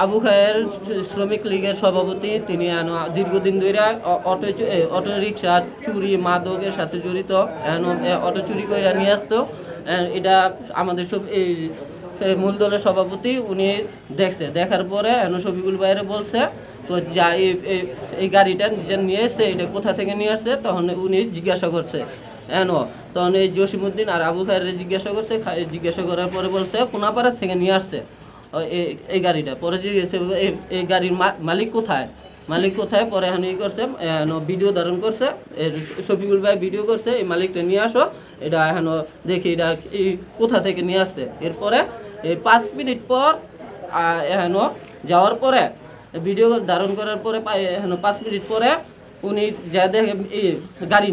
আবু খায়ের শ্রমিক লীগের সভাপতি, তিনি দীর্ঘদিন ধরে অটো রিক্সা চুরি মাদকের সাথে জড়িত। অটো চুরি করে নিয়ে আসতো। এটা আমাদের সব এই মূল দলের সভাপতি উনি দেখছে, দেখার পরে শফিকুল ভাইয়ের বলছে তো যা এই গাড়িটা যে নিয়ে এসছে এটা কোথা থেকে নিয়ে আসছে, তখন উনি জিজ্ঞাসা করছে তখন এই জসিমউদ্দিন আর আবু খায়ের জিজ্ঞাসা করছে। জিজ্ঞাসা করার পরে বলছে কোনাপাড়া থেকে নিয়ে আসছে এই গাড়িটা। পরে জিজ্ঞেস এই গাড়ির মালিক কোথায়, পরে এখন করছে ভিডিও ধারণ করছে, শফিকুল ভাই ভিডিও করছে, এই মালিকটা নিয়ে আসো, এটা এখন দেখি এটা এই কোথা থেকে নিয়ে আসছে। এরপরে এই 5 মিনিট পর এখন যাওয়ার পরে ভিডিও ধারণ করার পরে এখন 5 মিনিট পরে উনি যা দেখে এই গাড়ি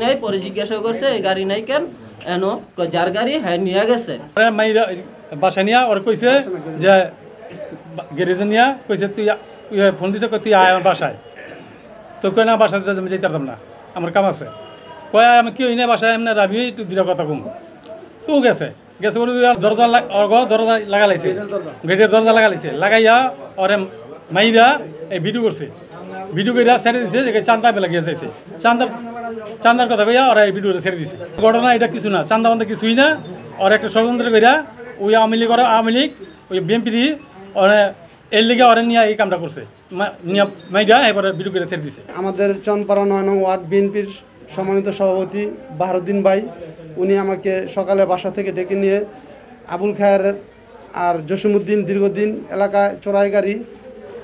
নাই। পরে জিজ্ঞাসা করছে এই গাড়ি নাই কেন, যার গাড়ি হ্যাঁ নিয়ে গেছে। বাসা নিয়ে ওর কইছে যে গ্যারেজে নিয়ে কইছে তুই ফোন দিছে তুই আয় আমার বাসায়। তো কই না বাসায় আমি যেতে পারতাম না, আমার কাম আছে। কয় আমি কি না বাসায় এমনি রাবি একটু দুটা কথা কম। তো গেছে বলে দরজা লাগালাইছে, গেটের দরজা লাগালাইছে, লাগাইয়া ওরে মাইরা এই ভিডিও করছে। ভিডিও করে ছেড়ে দিছে যে চান্দা বেলা গিয়ে চাইছে, চান্দার কথা কইয়া ওরা এই ভিডিওটা ছেড়ে দিছে। ঘটনা এটা কিছু না, চান্দা বান্দা কিছুই না। ওর একটা ষড়যন্ত্র কইরা ওই আওয়ামী লীগ ওই বিএনপি ওরা এর লিগে ওরা নিয়ে এই কামটা করছে, নিয়ে মাইরা এবারে ভিডিও করে ছেড়ে দিছে। আমাদের চনপাড়া 9 নং ওয়ার্ড বিএনপির সম্মানিত সভাপতি বাহারুদ্দিন ভাই, উনি আমাকে সকালে বাসা থেকে ডেকে নিয়ে আবুল খায়ের আর জসিমউদ্দিন দীর্ঘদিন এলাকায় চোরাই গাড়ি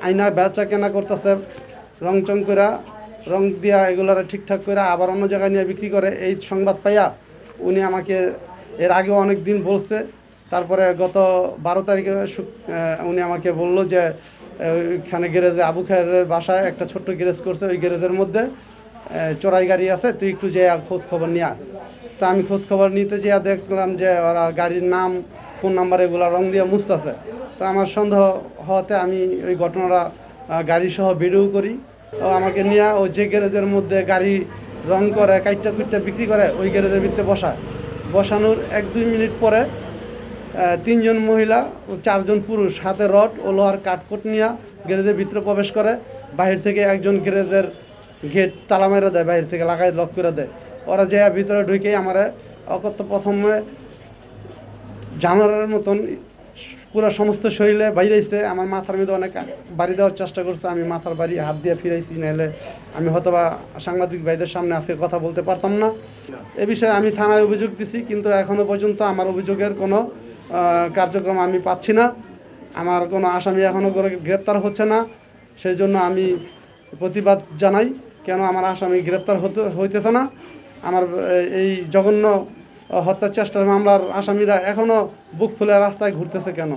আইনা বেচা কেনা করতেছে, রংচং করে রং দিয়া এগুলার ঠিকঠাক করে আবার অন্য জায়গায় নিয়ে বিক্রি করে। এই সংবাদ পাইয়া উনি আমাকে এর আগেও অনেক দিন বলছে। তারপরে গত 12 তারিখে উনি আমাকে বলল যে ওইখানে গ্যারেজে আবু খায়ের বাসায় একটা ছোট্ট গ্যারেজ করছে, ওই গ্যারেজের মধ্যে চোরাই গাড়ি আছে, তুই একটু যে খোঁজ খবর নিয়ে আয়। তো আমি খোঁজ খবর নিতে যেয়ে দেখলাম যে ওরা গাড়ির নাম ফোন নাম্বার এগুলো রং দিয়ে মুছতেছে। তো আমার সন্দেহ হওয়াতে আমি ওই ঘটনাটা গাড়িসহ ভিডিও করি। ও আমাকে নিয়ে ও যে গ্যারেজের মধ্যে গাড়ি রং করে কাইটটা কুইটটা বিক্রি করে ওই গ্যারেজের ভিতরে বসানোর 1-2 মিনিট পরে 3 জন মহিলা ও 4 জন পুরুষ হাতে রড ও লোহার কাঠকোট নিয়ে গ্যারেজের ভিতরে প্রবেশ করে। বাহির থেকে একজন গ্যারেজের গেট তালা মেরে দেয়, বাহির থেকে লাগাই লক করে দেয়। ওরা যে ভিতরে ঢুকেই আমার প্রথমে জানোয়ারের মতন পুরো সমস্ত শরীরে বাইরেছে। আমার মাথার মধ্যে অনেক বাড়ি দেওয়ার চেষ্টা করছে, আমি মাথার বাড়ি হাত দিয়ে ফিরাইছি, নাহলে আমি হয়তোবা সাংবাদিক ভাইদের সামনে আজকে কথা বলতে পারতাম না। এ বিষয়ে আমি থানায় অভিযোগ দিছি, কিন্তু এখনও পর্যন্ত আমার অভিযোগের কোনো কার্যক্রম আমি পাচ্ছি না। আমার কোনো আসামি এখনও গ্রেপ্তার হচ্ছে না। সেই জন্য আমি প্রতিবাদ জানাই, কেন আমার আসামি গ্রেপ্তার হইতেছে না। আমার এই জঘন্য হত্যার চেষ্টার মামলার আসামিরা এখনও বুক ফুলে রাস্তায় ঘুরতেছে কেন?